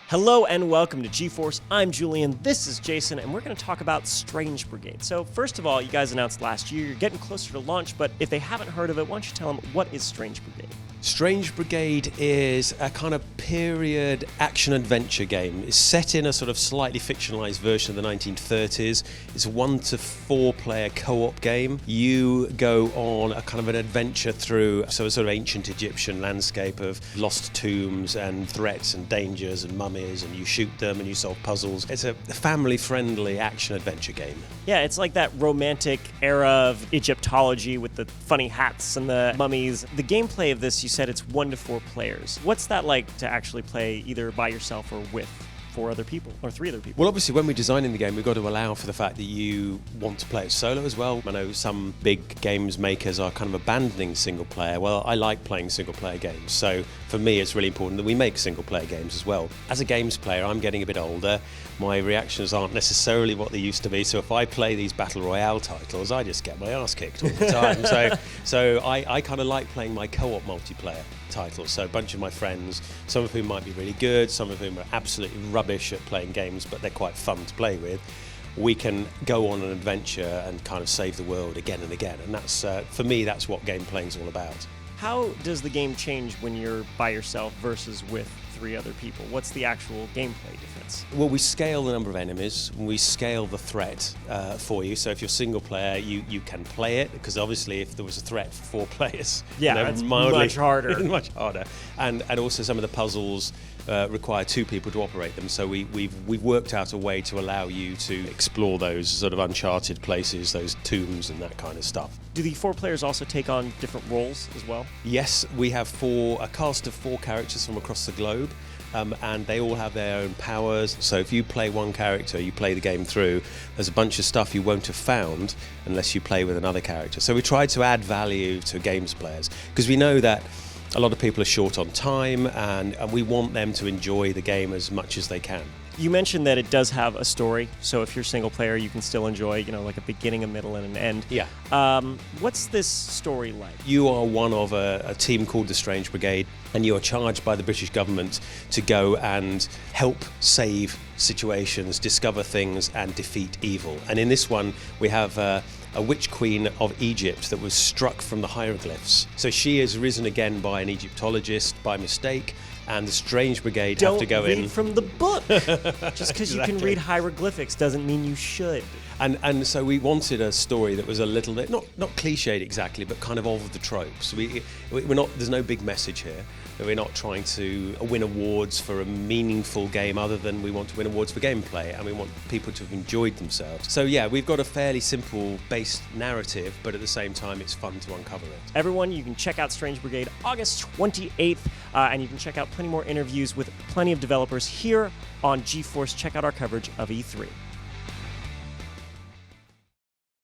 Hello and welcome to GeForce. I'm Julian, this is Jason, and we're going to talk about Strange Brigade. So first of all, you guys announced last year, you're getting closer to launch, but if they haven't heard of it, why don't you tell them what is Strange Brigade? Strange Brigade is a kind of period action-adventure game. It's set in a sort of slightly fictionalized version of the 1930s. It's a 1 to 4 player co-op game. You go on a kind of an adventure through a sort of ancient Egyptian landscape of lost tombs and threats and dangers and mummies, and you shoot them and you solve puzzles. It's a family-friendly action-adventure game. Yeah, it's like that romantic era of Egyptology with the funny hats and the mummies. The gameplay of this, you said it's 1 to 4 players. What's that like to actually play either by yourself or with 4 other people or 3 other people? Well, obviously, when we're designing the game, we've got to allow for the fact that you want to play it solo as well. I know some big games makers are kind of abandoning single player. Well, I like playing single player games, so for me it's really important that we make single player games as well. As a games player, I'm getting a bit older. My reactions aren't necessarily what they used to be, so if I play these battle royale titles, I just get my ass kicked all the time. so I kind of like playing my co-op multiplayer titles. So a bunch of my friends, some of whom might be really good, some of whom are absolutely rubbish at playing games, but they're quite fun to play with. We can go on an adventure and kind of save the world again and again, and that's for me, that's what game playing is all about. How does the game change when you're by yourself versus with 3 other people? What's the actual gameplay difference? Well, we scale the number of enemies, we scale the threat for you. So if you're single player, you can play it, because obviously if there was a threat for 4 players, yeah, it's much harder. much harder. And also some of the puzzles require 2 people to operate them. So we've worked out a way to allow you to explore those sort of uncharted places, those tombs and that kind of stuff. Do the 4 players also take on different roles as well? Yes, we have a cast of 4 characters from across the globe. And they all have their own powers. So if you play one character, you play the game through, there's a bunch of stuff you won't have found unless you play with another character. So we tried to add value to games players, because we know that a lot of people are short on time, and we want them to enjoy the game as much as they can. You mentioned that it does have a story, so if you're single player, you can still enjoy, like a beginning, a middle, and an end. Yeah. What's this story like? You are one of a team called the Strange Brigade, and you are charged by the British government to go and help save situations, discover things, and defeat evil. And in this one, we have a witch queen of Egypt that was struck from the hieroglyphs. So she is risen again by an Egyptologist by mistake, and the Strange Brigade have to go in. Don't read from the book. Just because you can read hieroglyphics doesn't mean you should. And so we wanted a story that was a little bit, not cliched exactly, but kind of the tropes. We're not. There's no big message here. We're not trying to win awards for a meaningful game, other than we want to win awards for gameplay, and we want people to have enjoyed themselves. So yeah, we've got a fairly simple based narrative, but at the same time, it's fun to uncover it. Everyone, you can check out Strange Brigade August 28th, and you can check out plenty more interviews with plenty of developers here on GeForce. Check out our coverage of E3.